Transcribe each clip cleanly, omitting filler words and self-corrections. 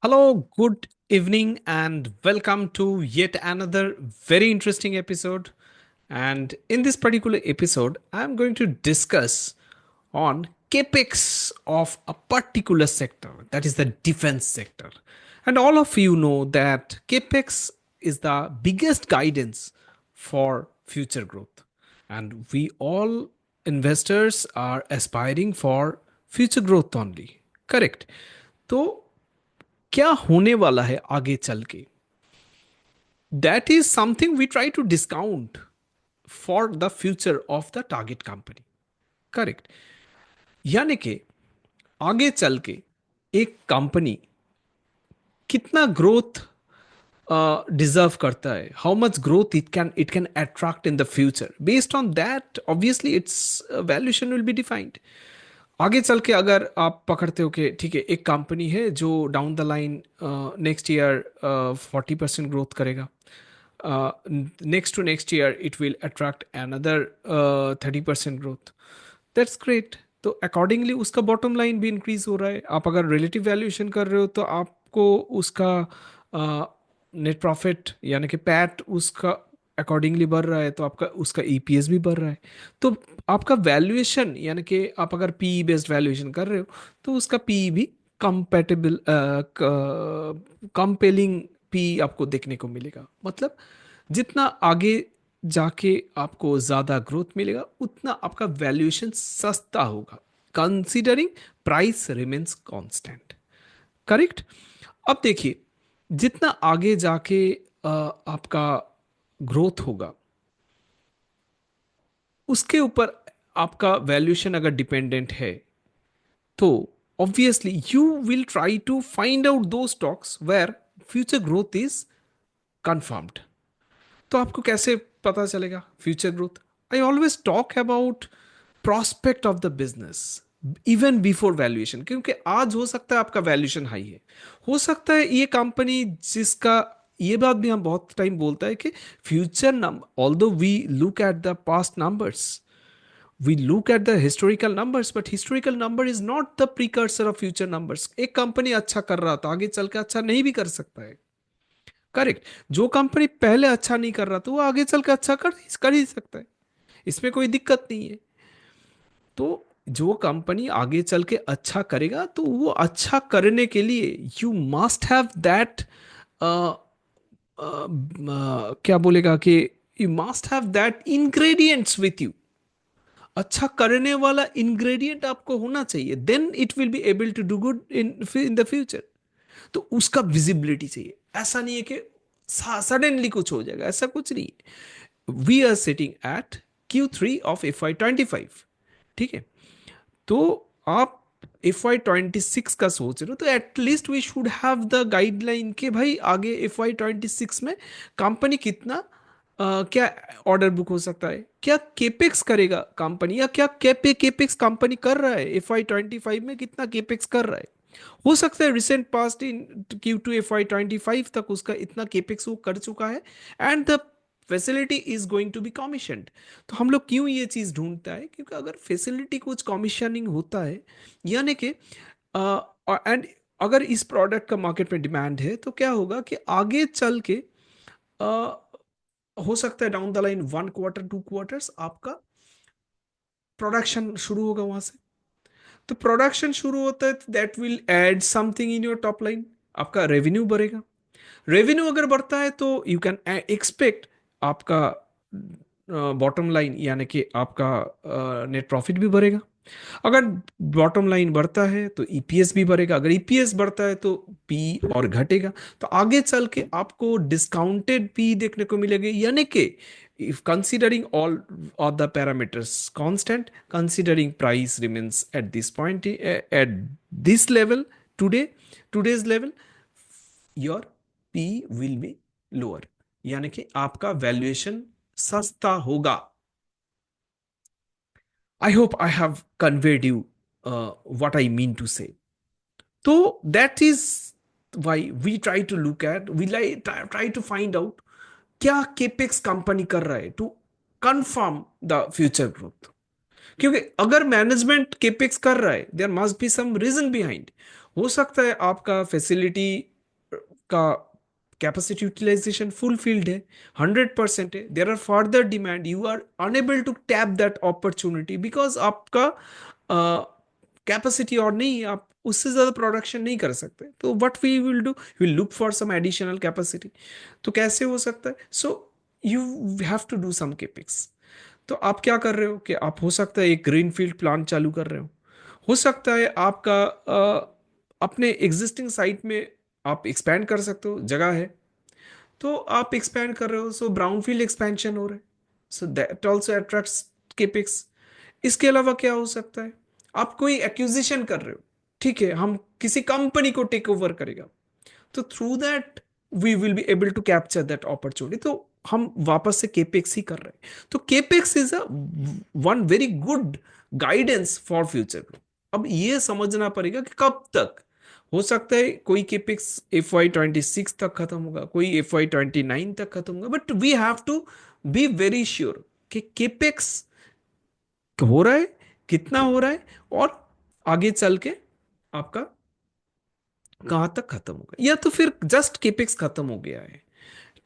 Hello, good evening, and welcome to yet another very interesting episode. And in this particular episode, I'm going to discuss on capex of a particular sector, that is the defense sector. And all of you know that capex is the biggest guidance for future growth. And we all investors are aspiring for future growth only. Correct. तो क्या होने वाला है आगे चल के, that is something we try to discount for the future of the target company. Correct. यानी कि आगे चल के एक कंपनी कितना ग्रोथ डिजर्व करता है, how much growth it can attract in the future. Based on that obviously it's valuation will be defined. आगे चल के अगर आप पकड़ते हो कि ठीक है, एक कंपनी है जो down the line next year 40% growth करेगा, next to next year it will attract another 30% growth. That's great. तो अकॉर्डिंगली उसका बॉटम लाइन भी इंक्रीज हो रहा है. आप अगर रिलेटिव वैल्यूएशन कर रहे हो तो आपको उसका नेट प्रॉफिट यानी कि पैट उसका अकॉर्डिंगली बढ़ रहा है, तो आपका उसका ईपीएस भी बढ़ रहा है. तो आपका वैल्यूएशन यानी कि आप अगर पीई बेस्ड वैल्यूएशन कर रहे हो तो उसका पीई भी कंपेटेबल कंपेलिंग पी आपको देखने को मिलेगा. मतलब जितना आगे जाके आपको ज़्यादा ग्रोथ मिलेगा उतना आपका वैल्यूएशन सस्ता होगा, considering price remains constant. Correct. अब देखिए, जितना आगे जाके आपका ग्रोथ होगा उसके ऊपर आपका वैल्यूएशन अगर डिपेंडेंट है तो obviously you will try to find out दो stocks where future growth is confirmed. तो आपको कैसे पता चलेगा future growth? I always talk about prospect of the business even before valuation, क्योंकि आज हो सकता है आपका वैल्यूएशन हाई है, हो सकता है ये कंपनी जिसका, ये बात भी हम बहुत टाइम बोलता है कि future number, although we look at the past numbers, we look at the historical numbers, but historical number is not the precursor of future numbers. एक कंपनी अच्छा कर रहा था आगे चल के अच्छा नहीं भी कर सकता है. करेक्ट. जो कंपनी पहले अच्छा नहीं कर रहा था वो आगे चल के अच्छा कर ही सकता है, इसमें कोई दिक्कत नहीं है. तो जो कंपनी आगे चल के अच्छा करेगा तो वो अच्छा करने के लिए यू मस्ट हैव दैट, क्या बोलेगा कि you must have that ingredients with you. अच्छा करने वाला इंग्रेडिएंट आपको होना चाहिए, then it will be able to do good in the future. तो उसका विजिबिलिटी चाहिए. ऐसा नहीं है कि सडनली कुछ हो जाएगा, ऐसा कुछ नहीं है. We are sitting at Q3 of FY25. ठीक है. तो आप FY26 का सोच रहे हो तो at least we should have the guideline के भाई आगे FY26 में कंपनी कितना क्या ऑर्डर बुक हो सकता है, क्या केपेक्स करेगा कंपनी, या क्या केपेक्स कंपनी कर रहा है FY25 में, कितना केपेक्स कर रहा है. हो सकता है रिसेंट पास्ट इन Q2 FY25 तक उसका इतना केपेक्स वो कर चुका है and the facility is going to be commissioned. तो हम लोग क्यों ये चीज़ ढूंढता है, क्योंकि अगर फैसिलिटी कुछ कमीशनिंग होता है यानी कि एंड अगर इस प्रोडक्ट का मार्केट में डिमांड है तो क्या होगा कि आगे चल के हो सकता है down the line 1 quarter 2 quarters आपका प्रोडक्शन शुरू होगा वहां से. तो प्रोडक्शन शुरू होता है तो that will add something in your top line, आपका रेवेन्यू बढ़ेगा. रेवेन्यू अगर बढ़ता है तो यू कैन एक्सपेक्ट आपका बॉटम लाइन यानी कि आपका नेट प्रॉफिट भी बढ़ेगा. अगर बॉटम लाइन बढ़ता है तो ईपीएस भी बढ़ेगा, अगर ईपीएस बढ़ता है तो पी और घटेगा. तो आगे चल के आपको डिस्काउंटेड पी देखने को मिलेगी, यानी कि if considering all the parameters constant, considering price remains at this point, at this level, today today's level, your p will be lower, यानी कि आपका वैल्यूएशन सस्ता होगा. I hope I have conveyed you what I mean to say. So that is why we try to look at, we try to find out क्या capex company कर रहा है to confirm the future growth. क्योंकि अगर management capex कर रहा है there must be some reason behind. हो सकता है आपका फैसिलिटी का कैपेसिटी यूटिलाइजेशन फुलफिल्ड है, 100% है, there are further demand, you are unable to tap that opportunity because आपका कैपेसिटी और नहीं, आप उससे ज़्यादा प्रोडक्शन नहीं कर सकते, तो what we will do, will look for some additional capacity. तो कैसे हो सकता है? So you have to do some capex. तो आप क्या कर रहे हो कि आप हो सकता है एक ग्रीन फील्ड प्लांट चालू कर रहे हो सकता है आपका अपने एग्जिस्टिंग साइट में आप एक्सपैंड कर सकते हो, जगह है तो आप एक्सपैंड कर रहे हो, सो ब्राउन फील्ड एक्सपेंशन हो रहा है, सो दैट ऑल्सो अट्रैक्ट्स केपिक्स। इसके अलावा क्या हो सकता है? आप कोई एक्विजिशन कर रहे हो, ठीक है, हम किसी कंपनी को टेक ओवर करेगा, तो through that we will be able to capture that opportunity, तो हम वापस से केपेक्स ही कर रहे हैं। तो capex is a one very good guidance for future. अब ये समझना पड़ेगा कि कब तक हो सकता है, कोई केपेक्स FY26 तक खत्म होगा, कोई FY29 तक खत्म होगा, but we have to be very sure कि केपेक्स हो रहा है, कितना हो रहा है, और आगे चल के आपका कहाँ तक खत्म होगा, या तो फिर जस्ट केपेक्स खत्म हो गया है।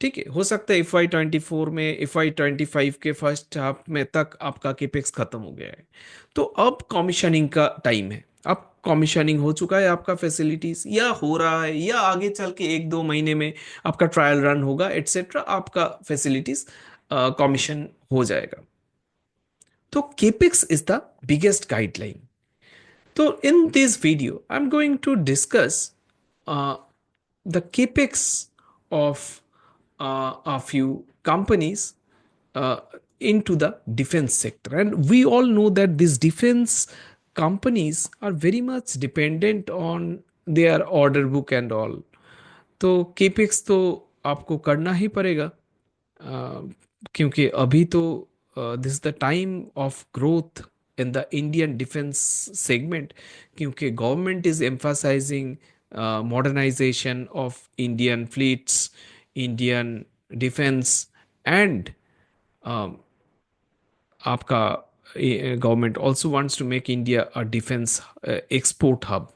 ठीक है, हो सकता है FY24 में, FY25 के फर्स्ट हाफ में तक आपका केपेक्स खत्म हो गया है, तो अब कमीशनिंग का टाइम है। अब कमीशनिंग हो चुका है आपका फैसिलिटीज, या हो रहा है, या आगे चल के 1-2 महीने में आपका ट्रायल रन होगा एटसेट्रा, आपका फैसिलिटीज कमीशन हो जाएगा। तो capex is the biggest guideline. So, in this video, I'm going to discuss the capex of a few companies uh, into the defense sector. And we all know that these defense companies are very much dependent on their order book and all. तो capex तो आपको करना ही पड़ेगा, क्योंकि अभी तो this is the time of growth in the Indian defence segment, क्योंकि government is emphasising modernisation of Indian fleets, Indian defence, and आपका government also wants to make India a defence export hub.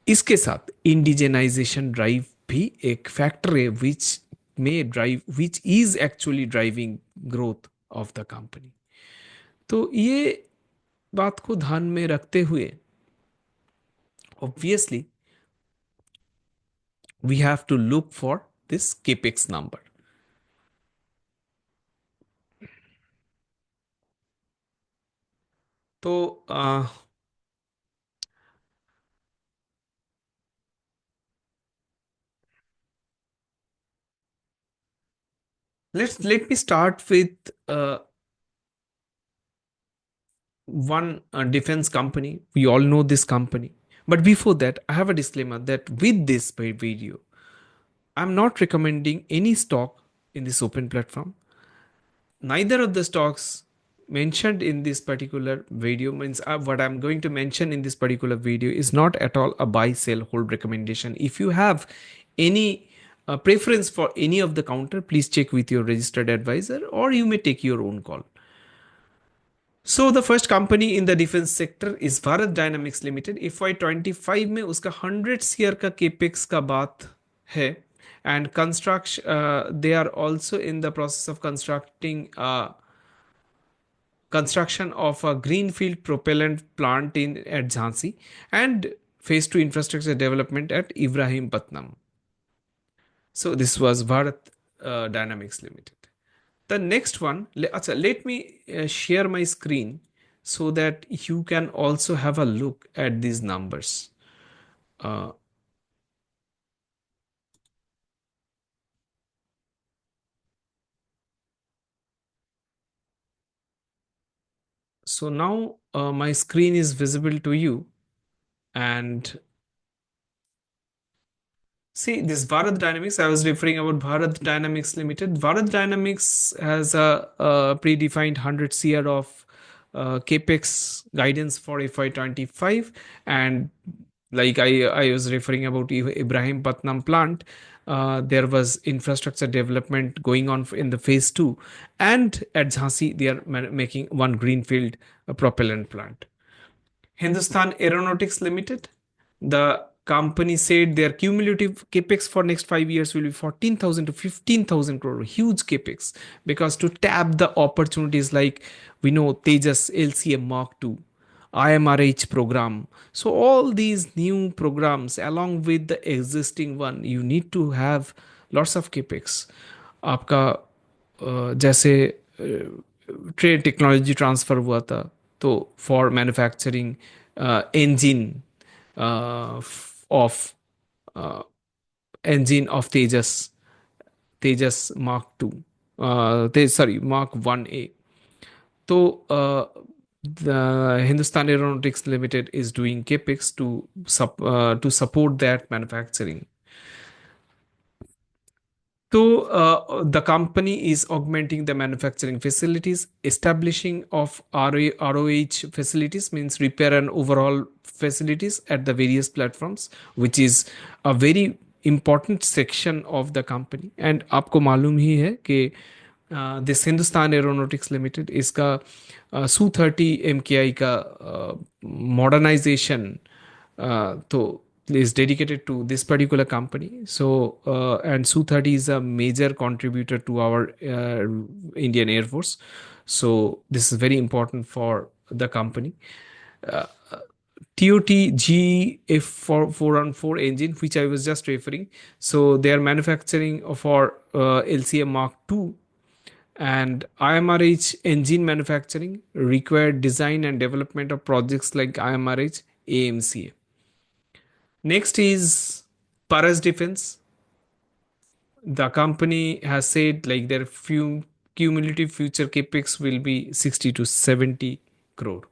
इसके साथ indigenisation drive भी एक factor है which is actually driving growth of the company. तो ये बात को ध्यान में रखते हुए obviously we have to look for this capex number. तो let me start with one defense company. We all know this company, but before that I have a disclaimer that with this video I'm not recommending any stock in this open platform. Neither of the stocks mentioned in this particular video means what I'm going to mention in this particular video is not at all a buy sell hold recommendation. If you have any preference for any of the counter, please check with your registered advisor or you may take your own call. So the first company in the defense sector is Bharat Dynamics Limited. FY25 में उसका 100 share का capex का बात है, and construction they are also in the process of construction of a greenfield propellant plant in at Jhansi, and phase 2 infrastructure development at Ibrahimpatnam. So this was Bharat Dynamics Limited. The next one, let me share my screen so that you can also have a look at these numbers. Uh, so now my screen is visible to you, and see this Bharat Dynamics. I was referring about Bharat Dynamics Limited. Bharat Dynamics has a predefined 100 CR of capex guidance for FY25, and like I was referring about Ibrahim Patnam plant. There was infrastructure development going on in the phase 2, and at Jhansi they are making one greenfield propellant plant. Hindustan Aeronautics Limited, the company said their cumulative capex for next 5 years will be 14,000 to 15,000 crore, huge capex, because to tap the opportunities like we know Tejas LCM Mark II, IMRH program. So all these new programs along with the existing one, you need to have lots of capex. आपका जैसे trade technology transfer हुआ था तो for manufacturing engine of engine of Tejas Mark II, sorry, Mark 1A. So the Hindustan Aeronautics Limited is doing capex to support that manufacturing. So the company is augmenting the manufacturing facilities, establishing of ROH facilities, means repair and overhaul facilities at the various platforms, which is a very important section of the company. And आपको मालूम ही है कि this Hindustan aeronautics limited इसका Su-30 MKI का modernization तो is dedicated to this particular company. So, and Su-30 is a major contributor to our Indian Air Force. So, this is very important for the company. TOT GF414 engine, which I was just referring. So, they are manufacturing for LCM Mark II, and IMRH engine manufacturing required design and development of projects like IMRH AMCA. Next is Paras Defense. The company has said like their cumulative future capex will be 60 to 70 crore.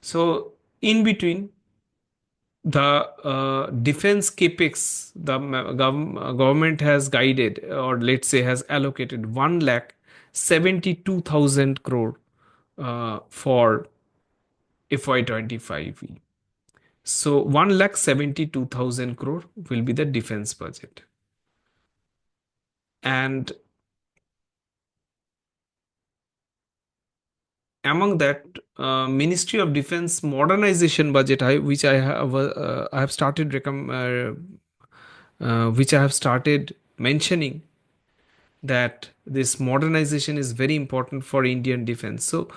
So in between the defense capex, the government has guided, or let's say has allocated 1,72,000 crore for FY25. So 1,72,000 crore will be the defense budget. And among that, Ministry of Defense modernization budget, which I have started which I have started mentioning, that this modernization is very important for Indian defense. So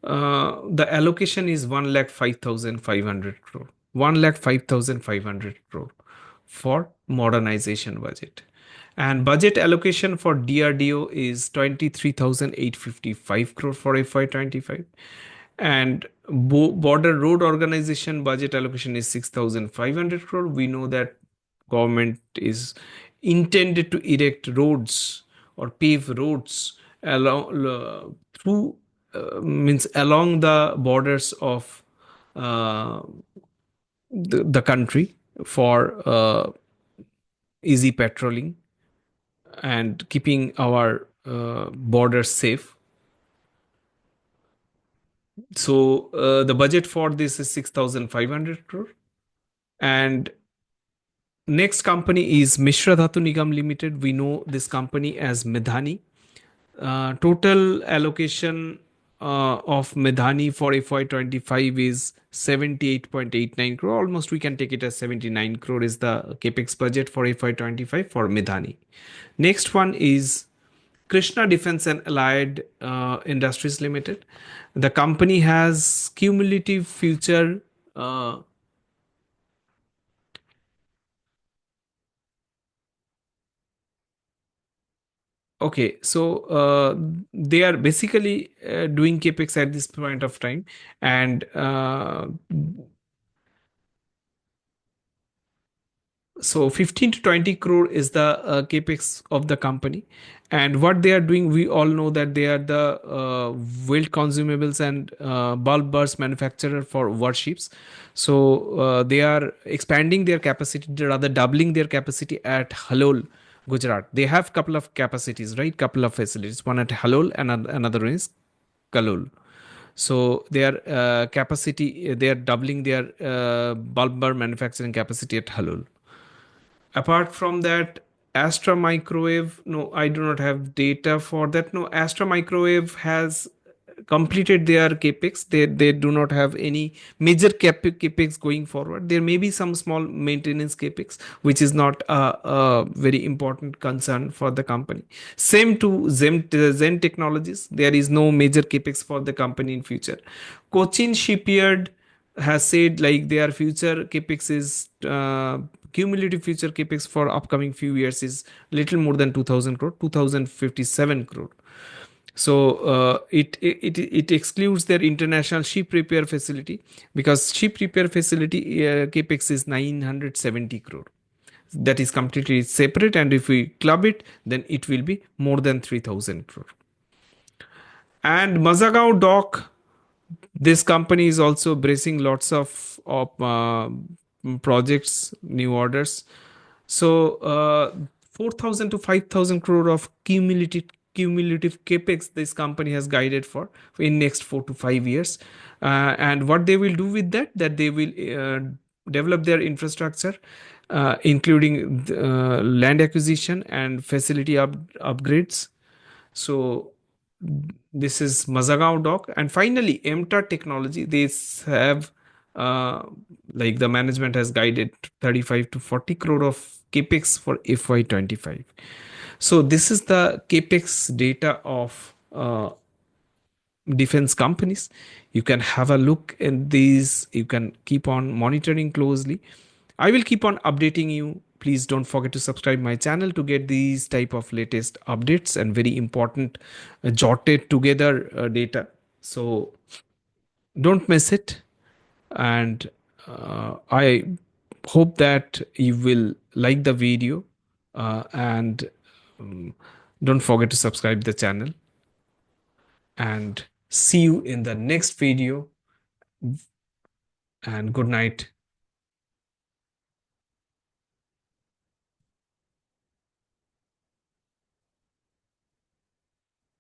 the allocation is 1,05,500 crore. 1,05,500 crore for modernization budget. And budget allocation for DRDO is 23,855 crore for FY25. And border road organization budget allocation is 6,500 crore. We know that government is intended to erect roads or pave roads along through means along the borders of the country for easy patrolling and keeping our borders safe. So the budget for this is 6,500 crore. And next company is Mishra Dhatu Nigam Limited. We know this company as Medhani. Total allocation of Medhani for FY25 is 78.89 crore. Almost we can take it as 79 crore is the capex budget for FY25 for Medhani. Next one is Krishna Defense and Allied Industries Limited. The company has cumulative future okay, so they are basically doing capex at this point of time, and so 15 to 20 crore is the capex of the company. And what they are doing, we all know that they are the wheel consumables and bulb burst manufacturer for warships. So they are expanding their capacity, rather doubling their capacity at Halol, Gujarat. They have couple of capacities, right? Couple of facilities. One at Halol and another one is Kalol. So their capacity, they are doubling their bulb burst manufacturing capacity at Halol. Apart from that, Astra Microwave, no, I do not have data for that. No, Astra Microwave has completed their capex. They do not have any major capex going forward. There may be some small maintenance capex, which is not a very important concern for the company. Same to Zen Technologies. There is no major capex for the company in future. Cochin Shipyard has said like their future capex is cumulative future capex for upcoming few years is little more than 2000 crore, 2057 crore. So it excludes their international ship repair facility, because ship repair facility capex is 970 crore. That is completely separate, and if we club it, then it will be more than 3000 crore. And Mazagaon dock, this company is also bracing lots of projects, new orders. So 4,000 to 5,000 crore of cumulative capex this company has guided for in next 4 to 5 years. And what they will do with that they will develop their infrastructure, including land acquisition and facility upgrades. So this is Mazagaon dock. And finally, MTAR technology, they have uh, like the management has guided 35 to 40 crore of capex for FY25. So this is the capex data of defense companies. You can have a look at these. You can keep on monitoring closely. I will keep on updating you. Please don't forget to subscribe my channel to get these type of latest updates and very important jotted together data. So don't miss it. And I hope that you will like the video, and um, don't forget to subscribe the channel, and see you in the next video, and good night.